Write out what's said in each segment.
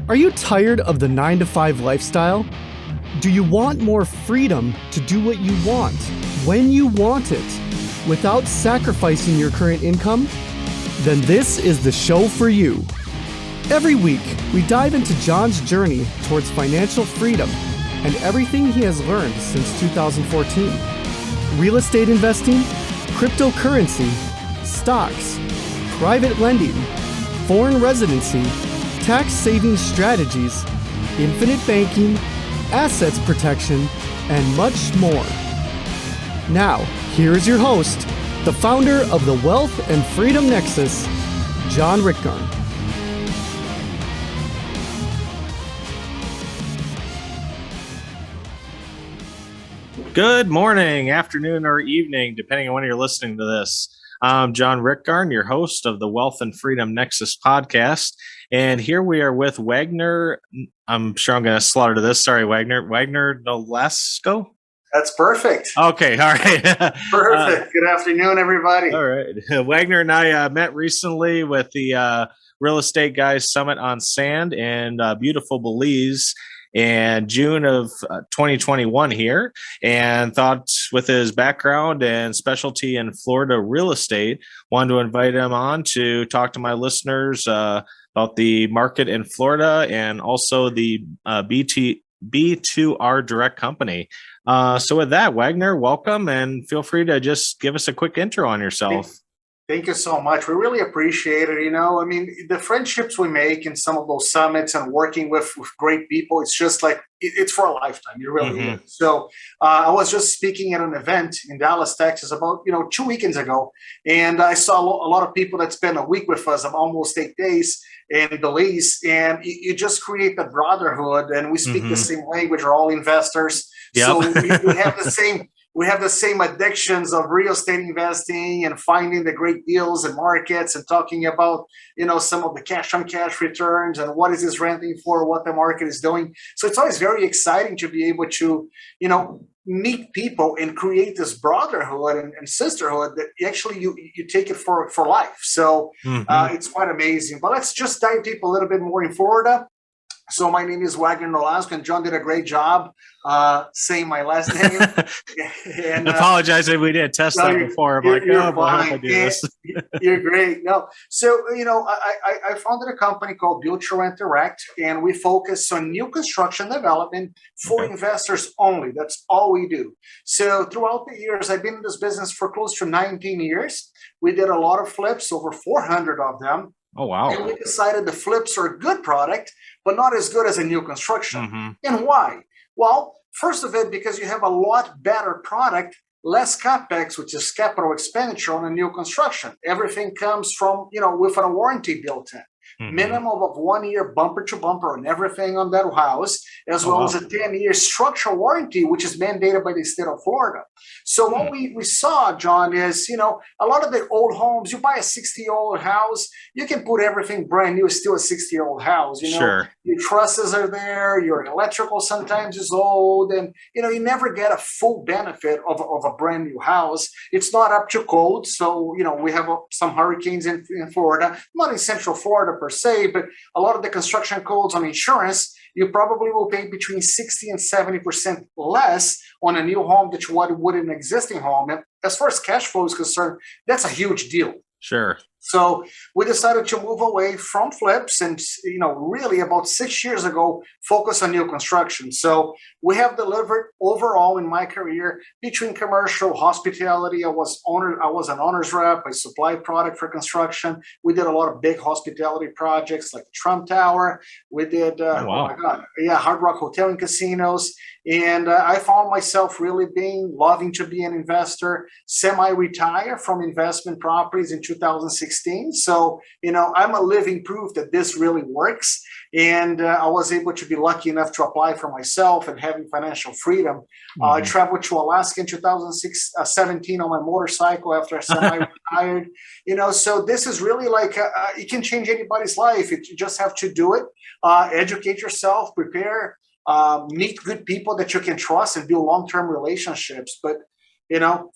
Are you tired of the 9-to-5 lifestyle? Do you want more freedom to do what you want, when you want it, without sacrificing your current income? Then this is the show for you. Every week, we dive into John's journey towards financial freedom and everything he has learned since 2014. Real estate investing, cryptocurrency, stocks, private lending, foreign residency, tax saving strategies, infinite banking, assets protection, and much more. Now, here is your host, the founder of the Wealth and Freedom Nexus, John Rickgarn. Good morning, afternoon, or evening, depending on when you're listening to this. I'm John Rickgarn, your host of the Wealth and Freedom Nexus podcast. And here we are with Wagner. I'm sure I'm going to slaughter this. Sorry, Wagner Nolasco? That's perfect. Okay, all right. Perfect. Good afternoon, everybody. All right. Wagner and I met recently with the Real Estate Guys Summit on Sand in beautiful Belize in June of 2021 here, and thought with his background and specialty in Florida real estate, wanted to invite him on to talk to my listeners about the market in Florida and also the B2RDirect company. So with that, Wagner, welcome, and feel free to just give us a quick intro on yourself. Thank you so much. We really appreciate it. The friendships we make in some of those summits and working with great people, it's just like, it's for a lifetime. It really is. So I was just speaking at an event in Dallas, Texas about, 2 weekends ago. And I saw a lot of people that spent a week with us, of almost 8 days in Belize. And you just create that brotherhood, and we speak the same language. We're all investors. Yep. So we have the same. We have the same addictions of real estate investing and finding the great deals and markets and talking about, some of the cash on cash returns and what is this renting for, what the market is doing. So it's always very exciting to be able to, meet people and create this brotherhood and sisterhood that actually you take it for life. So it's quite amazing. But let's just dive deep a little bit more in Florida. So my name is Wagner Nolasco, and John did a great job saying my last name. And apologize if we did test that before. I'm you're fine. You're great. No, so I founded a company called WFN, and we focus on new construction development for investors only. That's all we do. So throughout the years, I've been in this business for close to 19 years. We did a lot of flips, over 400 of them. Oh, wow. And we decided the flips are a good product, but not as good as a new construction. And why? Well, first of it, because you have a lot better product, less Capex, which is capital expenditure on a new construction. Everything comes from, with a warranty built in. Minimum of 1 year bumper to bumper on everything on that house, as well as a 10-year structural warranty, which is mandated by the state of Florida. So what we saw, John, is, a lot of the old homes, you buy a 60-year-old house, you can put everything brand new, it's still a 60-year-old house. Sure. Your trusses are there, your electrical sometimes is old, and, you never get a full benefit of a brand new house. It's not up to code. So, we have some hurricanes in Florida, not in Central Florida per se, but a lot of the construction codes on insurance, you probably will pay between 60 and 70% less on a new home than what would an existing home. And as far as cash flow is concerned, that's a huge deal. Sure. So we decided to move away from flips and, really about 6 years ago, focus on new construction. So we have delivered overall in my career between commercial, hospitality. I was an owner's rep. I supplied product for construction. We did a lot of big hospitality projects like the Trump Tower. We did, Hard Rock Hotel and Casinos. And I found myself really loving to be an investor, semi-retire from investment properties in 2016. So, I'm a living proof that this really works. And I was able to be lucky enough to apply for myself and having financial freedom. I traveled to Alaska in 2017 on my motorcycle after I semi-retired. So this is really like, it can change anybody's life. You just have to do it, educate yourself, prepare, meet good people that you can trust and build long-term relationships. But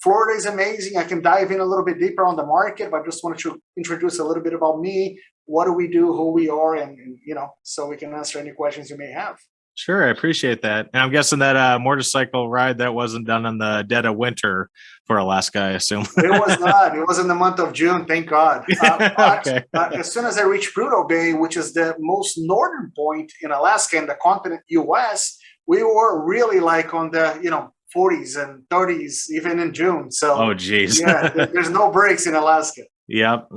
Florida is amazing. I can dive in a little bit deeper on the market, but I just wanted to introduce a little bit about me, what do we do, who we are, and so we can answer any questions you may have. Sure, I appreciate that. And I'm guessing that motorcycle ride that wasn't done in the dead of winter for Alaska, I assume. It was not. It was in the month of June, thank God. Okay. As soon as I reached Prudhoe Bay, which is the most northern point in Alaska in the continent U.S., we were really like on the 40s and 30s, even in June. So, oh, geez. yeah, there's no breaks in Alaska. Yep.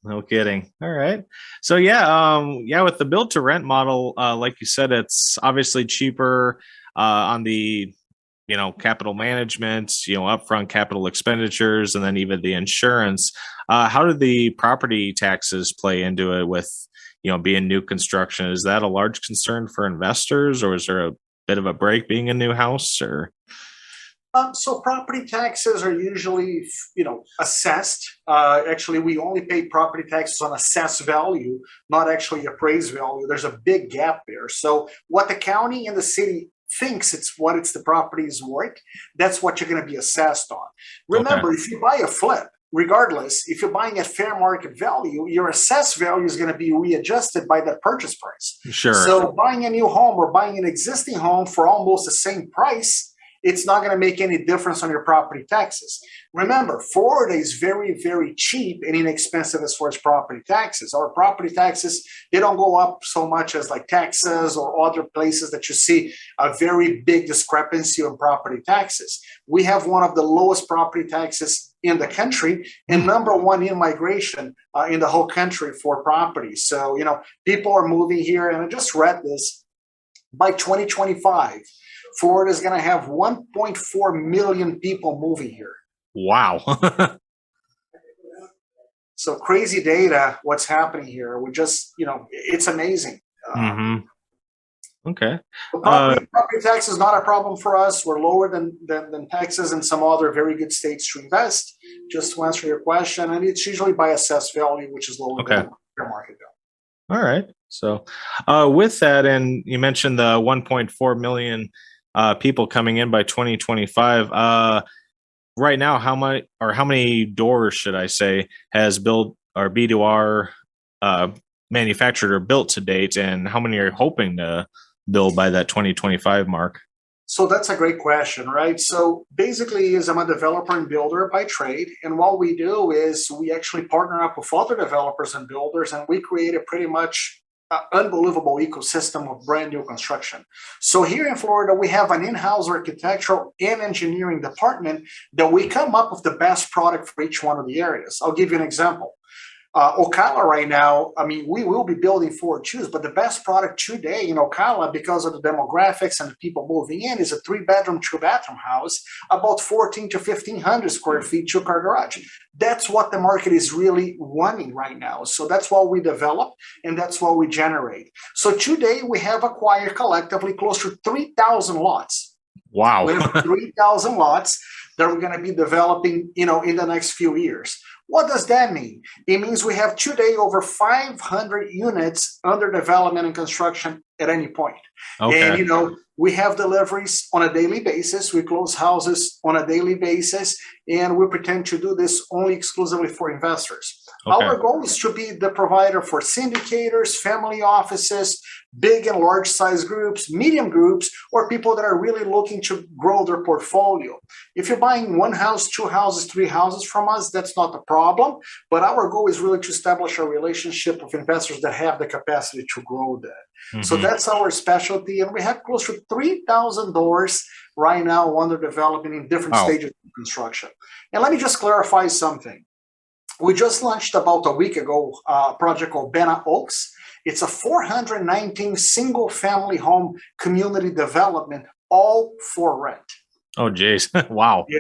No kidding. All right. So with the build to rent model, like you said, it's obviously cheaper on the capital management, upfront capital expenditures, and then even the insurance. How do the property taxes play into it with being new construction? Is that a large concern for investors, or is there a bit of a break being a new house? Or so property taxes are usually, assessed. Actually, we only pay property taxes on assessed value, not actually appraised value. There's a big gap there. So what the county and the city thinks it's the property's worth, that's what you're going to be assessed on. Remember, if you buy a flip, regardless, if you're buying at fair market value, your assessed value is going to be readjusted by that purchase price. Sure. So buying a new home or buying an existing home for almost the same price, it's not going to make any difference on your property taxes. Remember, Florida is very, very cheap and inexpensive as far as property taxes. Our property taxes, they don't go up so much as like Texas or other places that you see a very big discrepancy on property taxes. We have one of the lowest property taxes in the country and number one in migration in the whole country for property. So, people are moving here, and I just read this. By 2025, Florida is going to have 1.4 million people moving here. Wow. So crazy data, what's happening here. We just, it's amazing. Okay. Property tax is not a problem for us. We're lower than Texas and some other very good states to invest, just to answer your question. And it's usually by assessed value, which is lower than fair market value. All right. So with that, and you mentioned the 1.4 million people coming in by 2025. Right now, how many doors should I say has built or B2R manufactured or built to date, and how many are hoping to build by that 2025 mark? So that's a great question, right? So basically, I'm a developer and builder by trade. And what we do is we actually partner up with other developers and builders, and we create a pretty much unbelievable ecosystem of brand new construction. So here in Florida, we have an in-house architectural and engineering department that we come up with the best product for each one of the areas. I'll give you an example. Ocala right now, we will be building 4 choose, but the best product today in Ocala, because of the demographics and the people moving in, is a 3-bedroom, 2-bathroom house, about 1,400 to 1,500 square feet, 2-car garage. That's what the market is really wanting right now. So that's what we develop, and that's what we generate. So today we have acquired collectively close to 3,000 lots. Wow. We have 3,000 lots that we're going to be developing, in the next few years. What does that mean? It means we have today over 500 units under development and construction at any point. Okay. And, we have deliveries on a daily basis. We close houses on a daily basis, and we pretend to do this only exclusively for investors. Okay. Our goal is to be the provider for syndicators, family offices, big and large size groups, medium groups, or people that are really looking to grow their portfolio. If you're buying 1 house, 2 houses, 3 houses from us, that's not the problem. But our goal is really to establish a relationship with investors that have the capacity to grow that. Mm-hmm. So that's our specialty. And we have close to 3,000 doors right now under development in different stages of construction. And let me just clarify something. We just launched about a week ago a project called Benna Oaks. It's a 419 single-family home community development, all for rent. Oh, geez. Wow. Yeah.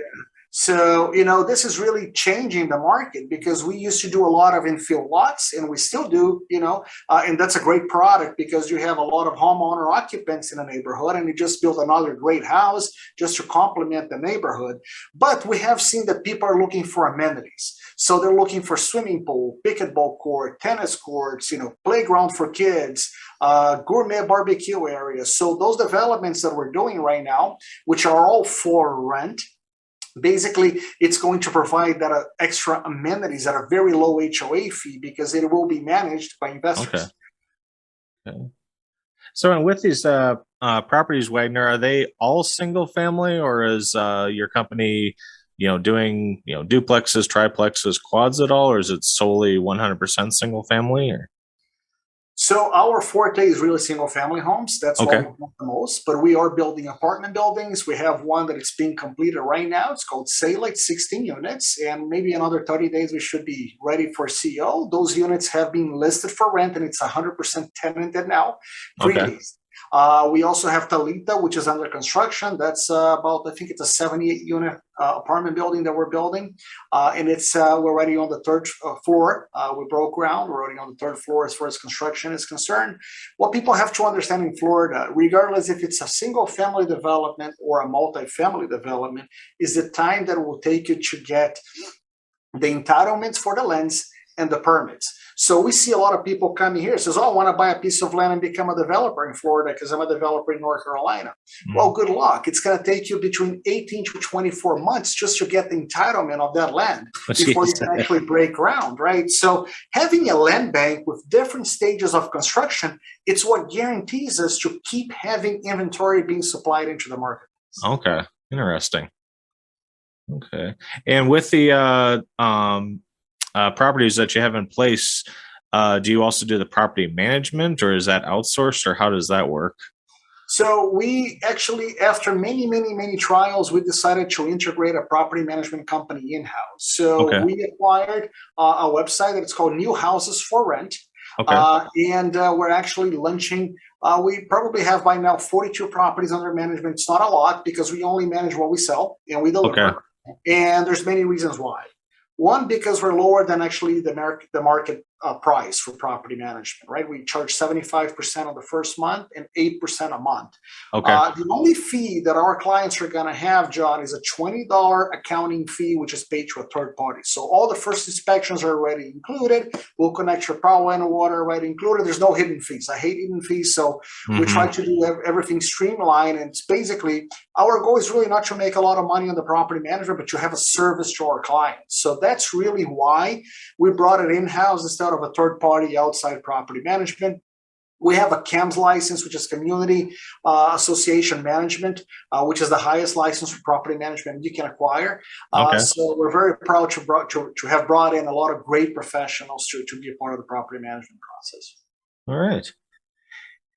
So, this is really changing the market because we used to do a lot of infill lots, and we still do, and that's a great product because you have a lot of homeowner occupants in a neighborhood, and you just built another great house just to complement the neighborhood. But we have seen that people are looking for amenities. So they're looking for swimming pool, pickleball court, tennis courts, playground for kids, gourmet barbecue areas. So those developments that we're doing right now, which are all for rent, Basically, it's going to provide that extra amenities at a very low HOA fee because it will be managed by investors. Okay. So, and with these properties, Wagner, are they all single family, or is your company, doing duplexes, triplexes, quads at all, or is it solely 100% single family? Or So our forte is really single family homes. That's what we want the most. But we are building apartment buildings. We have one that is being completed right now. It's called Salite, 16 units. And maybe another 30 days, we should be ready for CO. Those units have been listed for rent, and it's 100% tenanted now, pre-leased. We also have Talita, which is under construction. That's I think it's a 78 unit apartment building that we're building. And it's we're already on the third floor. We broke ground. We're already on the third floor as far as construction is concerned. What people have to understand in Florida, regardless if it's a single family development or a multi-family development, is the time that it will take you to get the entitlements for the lands and the permits. So we see a lot of people coming here says, "Oh, I want to buy a piece of land and become a developer in Florida because I'm a developer in North Carolina." Well, good luck. It's going to take you between 18 to 24 months just to get the entitlement of that land before you can actually break ground, right? So having a land bank with different stages of construction, it's what guarantees us to keep having inventory being supplied into the market. Okay, interesting. Okay, and with the properties that you have in place, do you also do the property management, or is that outsourced, or how does that work? So we actually, after many trials, we decided to integrate a property management company in-house. So we acquired a website that's called New Houses for Rent. And we're actually launching, we probably have by now 42 properties under management. It's not a lot because we only manage what we sell and we deliver. And there's many reasons why. One, because we're lower than actually the market price for property management, right? We charge 75% on the first month and 8% a month. The only fee that our clients are going to have, John, is a $20 accounting fee, which is paid to a third party. So all the first inspections are already included. We'll connect your power and water already included. There's no hidden fees. I hate hidden fees. So we try to do everything streamlined. And it's basically, our goal is really not to make a lot of money on the property management, but to have a service to our clients. So that's really why we brought it in-house instead of a third-party outside property management. We have a CAMS license, which is Community Association Management, which is the highest license for property management you can acquire. So we're very proud to have brought in a lot of great professionals to be a part of the property management process. All right.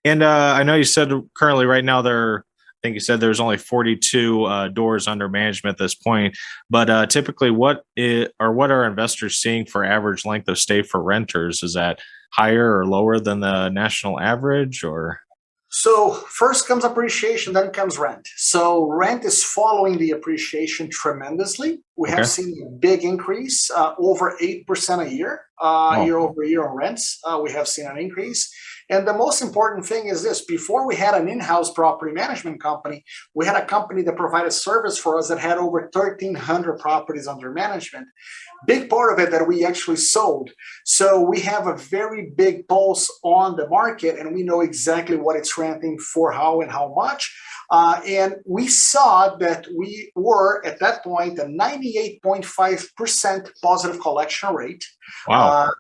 And I know you said currently right now I think you said there's only 42 doors under management at this point, but typically what are investors seeing for average length of stay for renters? Is that higher or lower than the national average, or? So first comes appreciation, then comes rent. So rent is following the appreciation tremendously. We have seen a big increase, over 8% a year, year over year on rents. We have seen an increase. And the most important thing is this: before we had an in-house property management company, we had a company that provided service for us that had over 1,300 properties under management. Big part of it that we actually sold. So we have a very big pulse on the market, and we know exactly what it's renting for, how and how much. And we saw that we were at that point a 98.5% positive collection rate. Wow.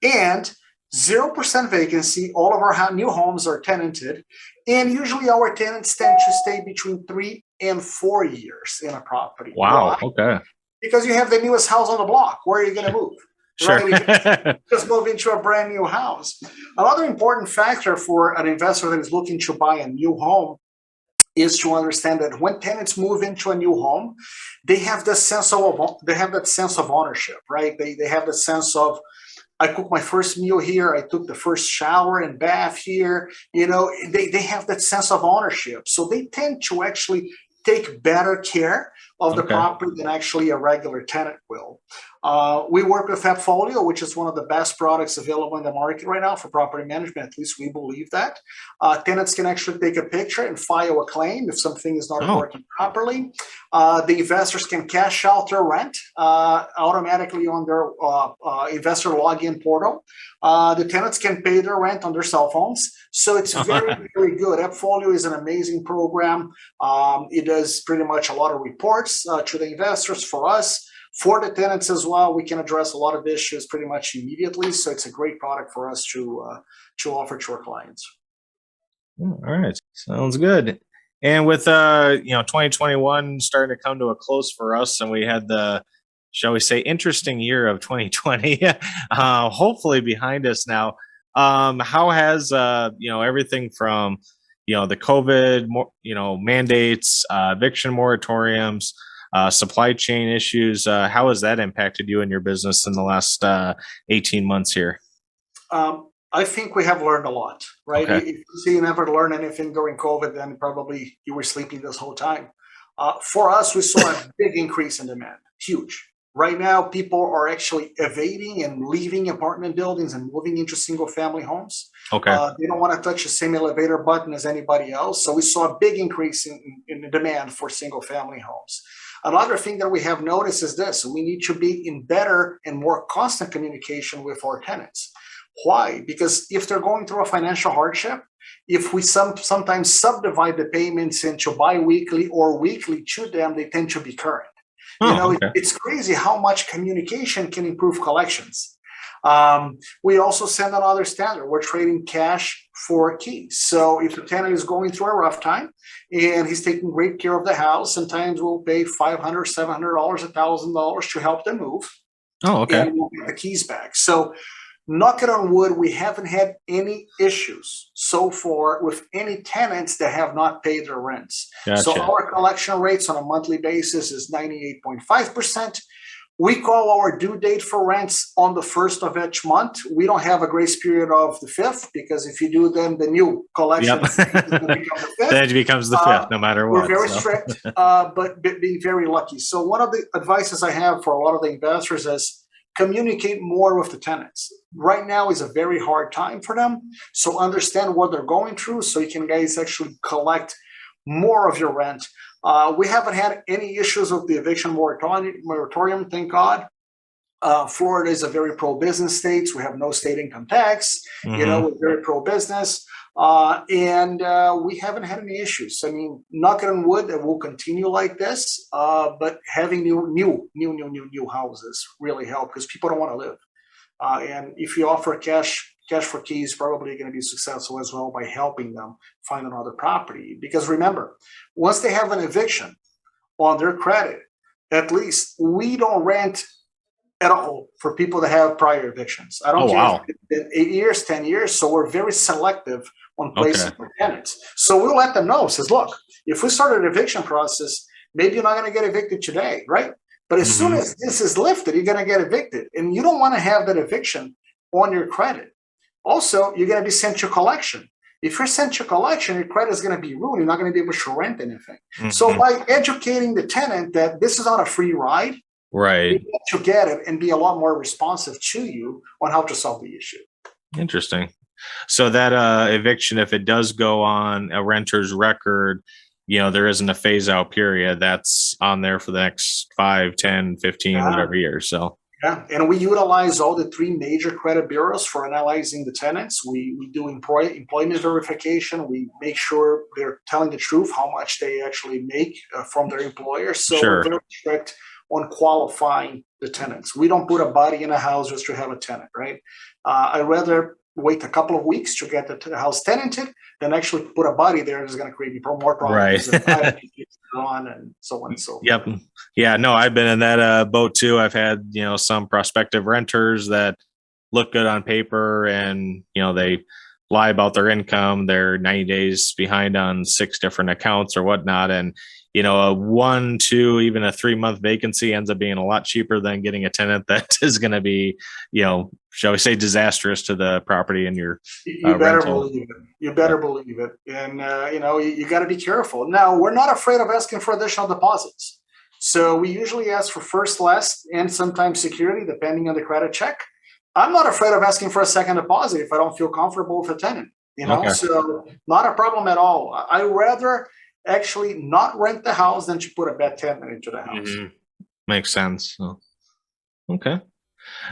And 0% vacancy. All of our new homes are tenanted. And usually our tenants tend to stay between 3 and 4 years in a property. Wow. Why? Okay. Because you have the newest house on the block. Where are you going to move? Sure. Right? Just move into a brand new house. Another important factor for an investor that is looking to buy a new home is to understand that when tenants move into a new home, they have that sense of ownership, right? They have the sense of, I cooked my first meal here. I took the first shower and bath here. They have that sense of ownership. So they tend to actually take better care of the property than actually a regular tenant will. We work with AppFolio, which is one of the best products available in the market right now for property management. At least we believe that. Tenants can actually take a picture and file a claim if something is not working properly. The investors can cash out their rent automatically on their investor login portal. The tenants can pay their rent on their cell phones. So it's very, very good. AppFolio is an amazing program. It does pretty much a lot of reports. works to the investors, for us, for the tenants as well. We can address a lot of issues pretty much immediately. So it's a great product for us to offer to our clients. All right, sounds good. And with 2021 starting to come to a close for us, and we had the, shall we say, interesting year of 2020, hopefully behind us now. How has everything from the COVID mandates, eviction moratoriums, supply chain issues, how has that impacted you and your business in the last 18 months here? I think we have learned a lot, right? Okay. If you say you never learned anything during COVID, then probably you were sleeping this whole time. For us, we saw a big increase in demand, huge. Right now, people are actually evading and leaving apartment buildings and moving into single family homes. Okay. They don't want to touch the same elevator button as anybody else. So we saw a big increase in the demand for single family homes. Another thing that we have noticed is this: we need to be in better and more constant communication with our tenants. Why? Because if they're going through a financial hardship, if we sometimes subdivide the payments into bi-weekly or weekly to them, they tend to be current. Okay. It's crazy how much communication can improve collections. We also send another standard. We're trading cash for keys. So if the tenant is going through a rough time and he's taking great care of the house, sometimes we'll pay $500, $700, $1,000 to help them move. Oh, okay. And we'll get the keys back. So knock it on wood, we haven't had any issues so far with any tenants that have not paid their rents. Gotcha. So our collection rates on a monthly basis is 98.5%. We call our due date for rents on the 1st of each month. We don't have a grace period of the 5th, because if you do, then the new collection is going to become the 5th. Then it becomes the 5th, no matter what. We're very strict, but being very lucky. So one of the advices I have for a lot of the investors is communicate more with the tenants. Right now is a very hard time for them. So understand what they're going through so you can guys actually collect more of your rent. We haven't had any issues with the eviction moratorium, thank God. Florida is a very pro-business state. We have no state income tax. Mm-hmm. We're very pro-business. And we haven't had any issues. I mean, knock it on wood, it will continue like this. But having new houses really help, because people don't want to live. And if you offer cash for keys, probably going to be successful as well by helping them find another property. Because remember, once they have an eviction on their credit, at least we don't rent at all for people that have prior evictions. I don't care if it's been 8 years, 10 years. So we're very selective on placing for tenants. So we'll let them know, says, look, if we start an eviction process, maybe you're not going to get evicted today, right? But as soon as this is lifted, you're going to get evicted. And you don't want to have that eviction on your credit. Also, you're going to be sent to collection. If you're sent to collection, your credit is going to be ruined. You're not going to be able to rent anything. So by educating the tenant that this is not a free ride, right, to get it and be a lot more responsive to you on how to solve the issue. Interesting. So that eviction, if it does go on a renter's record, there isn't a phase out period. That's on there for the next 5, 10, 15, whatever years. So yeah, and we utilize all the 3 major credit bureaus for analyzing the tenants. We do employment verification. We make sure they're telling the truth, how much they actually make from their employer. So we're very strict on qualifying the tenants. We don't put a body in a house just to have a tenant, right? I'd rather wait a couple of weeks to get the house tenanted than actually put a body there that's going to create more problems. Right. And so on and so forth. Yep. Yeah, no, I've been in that boat too. I've had, some prospective renters that look good on paper and, they lie about their income. They're 90 days behind on 6 different accounts or whatnot. And, a 1, 2, even a 3-month vacancy ends up being a lot cheaper than getting a tenant that is going to be, shall we say, disastrous to the property and your you better rental. believe it. You better believe it. And, you got to be careful. Now, we're not afraid of asking for additional deposits. So we usually ask for first, last, and sometimes security, depending on the credit check. I'm not afraid of asking for a second deposit if I don't feel comfortable with a tenant. So not a problem at all. I rather actually not rent the house than to put a bad tenant into the house. Makes sense. Okay.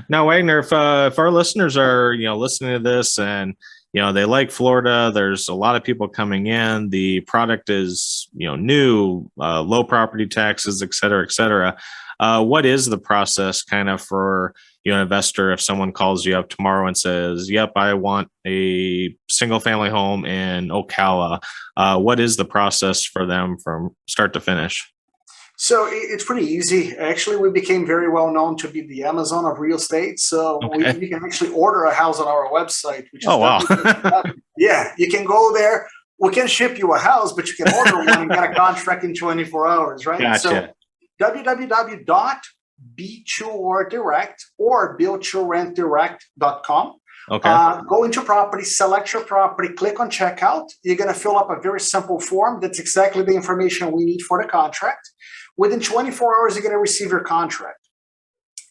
Now, Wagner, if our listeners are listening to this and they like Florida. There's a lot of people coming in. The product is, new, low property taxes, et cetera, et cetera. What is the process kind of for an investor if someone calls you up tomorrow and says, yep, I want a single family home in Ocala? What is the process for them from start to finish? So it's pretty easy. Actually, we became very well known to be the Amazon of real estate. So you can actually order a house on our website. Which is wow. Yeah, you can go there. We can ship you a house, but you can order one and get a contract in 24 hours, right? Gotcha. So www.B2RDirect or build-to-rent-direct.com. Okay. Go into property, select your property, click on checkout. You're going to fill up a very simple form. That's exactly the information we need for the contract. Within 24 hours, you're going to receive your contract.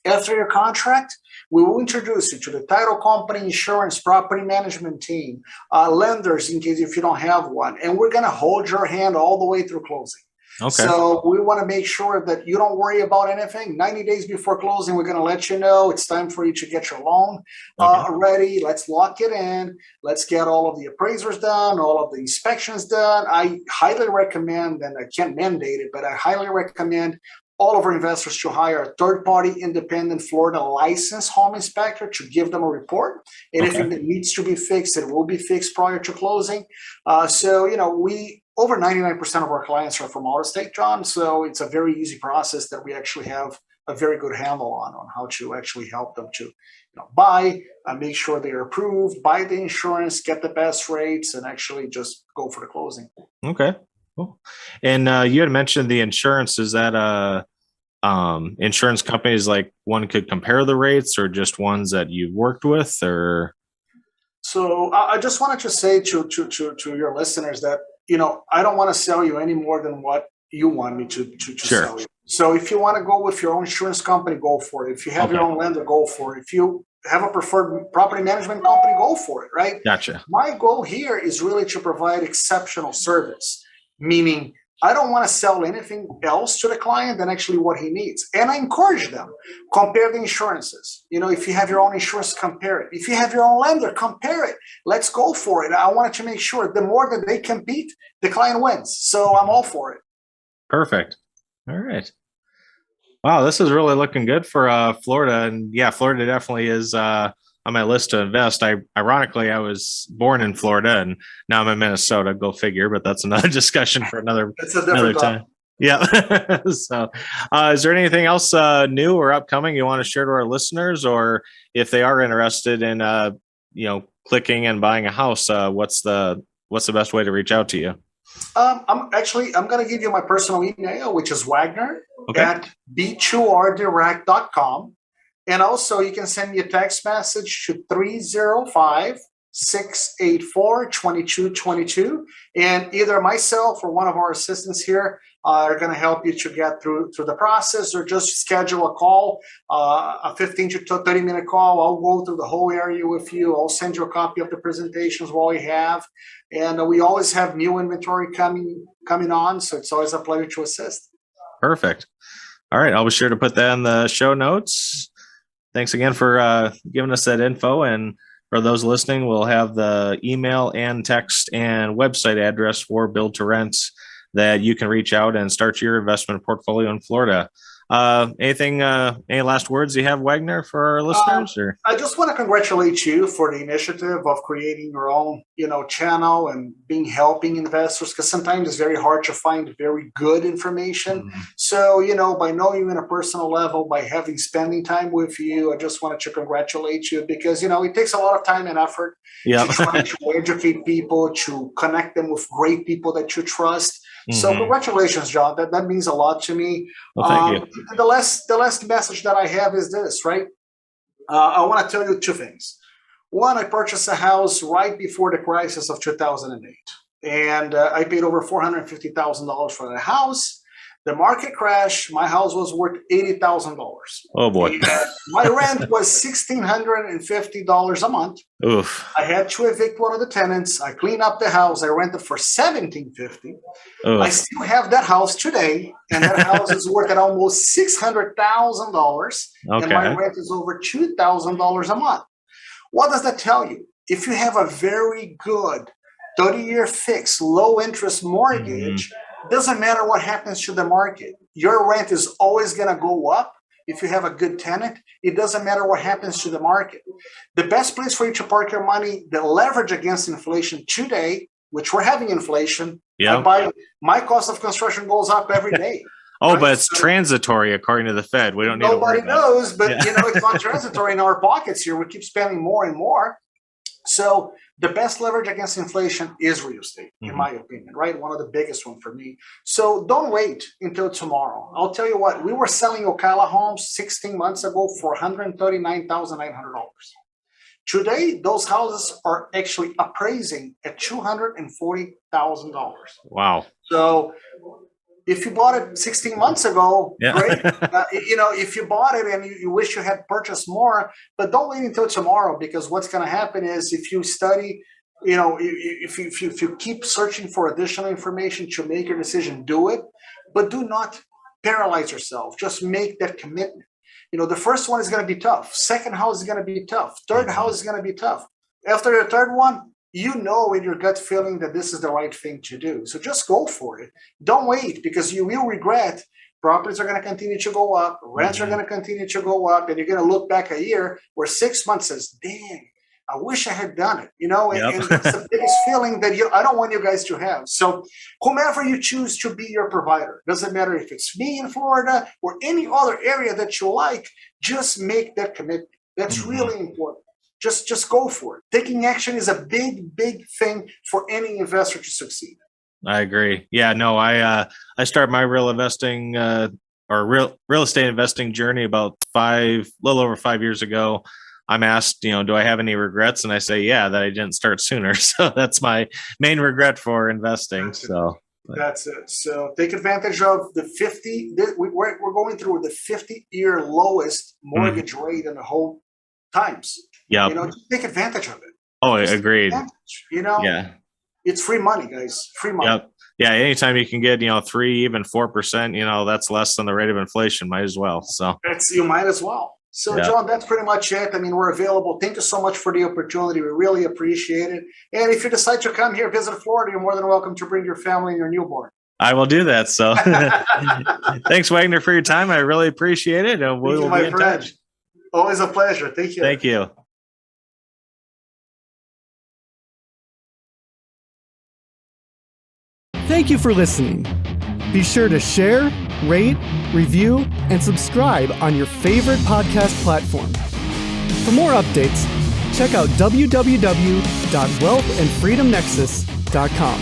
After your contract, we will introduce you to the title company, insurance, property management team, lenders in case if you don't have one. And we're going to hold your hand all the way through closing. Okay. So we want to make sure that you don't worry about anything. 90 days before closing, we're going to let you know it's time for you to get your loan ready. Let's lock it in. Let's get all of the appraisers done, all of the inspections done. I highly recommend, and I can't mandate it, but I highly recommend all of our investors to hire a third-party independent Florida licensed home inspector to give them a report. Anything that needs to be fixed, it will be fixed prior to closing. Over 99% of our clients are from out of state, John. So it's a very easy process that we actually have a very good handle on how to actually help them to buy, make sure they're approved, buy the insurance, get the best rates, and actually just go for the closing. Okay, cool. And you had mentioned the insurance. Is that insurance companies like one could compare the rates or just ones that you've worked with or? So I just wanted to say to your listeners that, I don't want to sell you any more than what you want me to Sure. sell you. So if you want to go with your own insurance company, go for it. If you have your own lender, go for it. If you have a preferred property management company, go for it, right? Gotcha. My goal here is really to provide exceptional service, meaning I don't want to sell anything else to the client than actually what he needs. And I encourage them, compare the insurances. If you have your own insurance, compare it. If you have your own lender, compare it. Let's go for it. I wanted to make sure the more that they compete, the client wins. So I'm all for it. Perfect. All right. Wow, this is really looking good for Florida. And yeah, Florida definitely is on my list to invest. Ironically, I was born in Florida and now I'm in Minnesota. Go figure, but that's another discussion for another time. Yeah. So, is there anything else new or upcoming you want to share to our listeners, or if they are interested in, clicking and buying a house, what's the best way to reach out to you? I'm going to give you my personal email, which is Wagner at B2RDirect.com. And also, you can send me a text message to 305-684-2222. And either myself or one of our assistants here are going to help you to get through the process, or just schedule a call, a 15 to 30-minute call. I'll go through the whole area with you. I'll send you a copy of the presentations while we have. And we always have new inventory coming on. So it's always a pleasure to assist. Perfect. All right. I'll be sure to put that in the show notes. Thanks again for giving us that info. And for those listening, we'll have the email and text and website address for Build to Rent that you can reach out and start your investment portfolio in Florida. Any last words you have, Wagner, for our listeners? Or? I just want to congratulate you for the initiative of creating your own, channel and helping investors, because sometimes it's very hard to find very good information. Mm-hmm. So, by knowing you in a personal level, by spending time with you, I just wanted to congratulate you because, it takes a lot of time and effort to try to educate people, to connect them with great people that you trust. Mm-hmm. So congratulations, John. That means a lot to me. Well, thank you. The last message that I have is this, right? I want to tell you two things. One, I purchased a house right before the crisis of 2008. And I paid over $450,000 for the house. The market crashed. My house was worth $80,000. Oh, boy. My rent was $1,650 a month. Oof. I had to evict one of the tenants. I cleaned up the house. I rented for $1,750. I still have that house today, and that house is worth at almost $600,000. Okay. And my rent is over $2,000 a month. What does that tell you? if you have a very good 30-year fixed, low interest mortgage, doesn't matter what happens to the market. Your rent is always going to go up. If you have a good tenant, it doesn't matter what happens to the market. The best place for you to park your money, the leverage against inflation today, which we're having inflation, my cost of construction goes up every day. Oh, right? But it's transitory according to the Fed. We don't need to worry about it. Nobody knows, but it's not transitory in our pockets here. We keep spending more and more. So the best leverage against inflation is real estate, in my opinion, right? One of the biggest one for me. So don't wait until tomorrow. I'll tell you what, we were selling Ocala homes 16 months ago for $139,900. Today, those houses are actually appraising at $240,000. Wow. So if you bought it 16 months ago, great. If you bought it and you wish you had purchased more, but don't wait until tomorrow, because what's going to happen is if you study, if you keep searching for additional information to make your decision, do it, but do not paralyze yourself. Just make that commitment. The first one is going to be tough. Second house is going to be tough. Third house is going to be tough. After the third one, in your gut feeling that this is the right thing to do. So just go for it. Don't wait, because you will regret. Properties are going to continue to go up. Rents are going to continue to go up. And you're going to look back a year where 6 months says, dang, I wish I had done it. And it's the biggest feeling that I don't want you guys to have. So whomever you choose to be your provider, doesn't matter if it's me in Florida or any other area that you like, just make that commitment. That's really important. Just go for it. Taking action is a big, big thing for any investor to succeed. I agree. Yeah, no, I started my real estate investing journey about little over 5 years ago. I'm asked, do I have any regrets? And I say, yeah, that I didn't start sooner. So that's my main regret for investing. That's it. So take advantage of the 50. We're going through the 50-year lowest mortgage rate in the whole times. Yeah. Just take advantage of it. Oh, agreed. Yeah. It's free money, guys. Free money. Yep. Yeah. Anytime you can get, 3, even 4%, that's less than the rate of inflation. Might as well. So you might as well. So John, that's pretty much it. We're available. Thank you so much for the opportunity. We really appreciate it. And if you decide to come here, visit Florida, you're more than welcome to bring your family and your newborn. I will do that. So thanks, Wagner, for your time. I really appreciate it. And we'll be in touch. Always a pleasure. Thank you. Thank you. Thank you for listening. Be sure to share, rate, review, and subscribe on your favorite podcast platform. For more updates, check out www.wealthandfreedomnexus.com.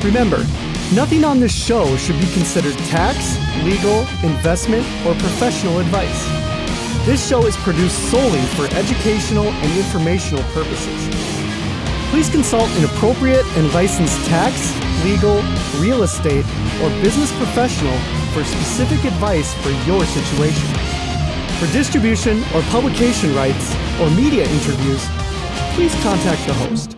Remember, nothing on this show should be considered tax, legal, investment, or professional advice. This show is produced solely for educational and informational purposes. Please consult an appropriate and licensed tax, legal, real estate, or business professional for specific advice for your situation. For distribution or publication rights or media interviews, please contact the host.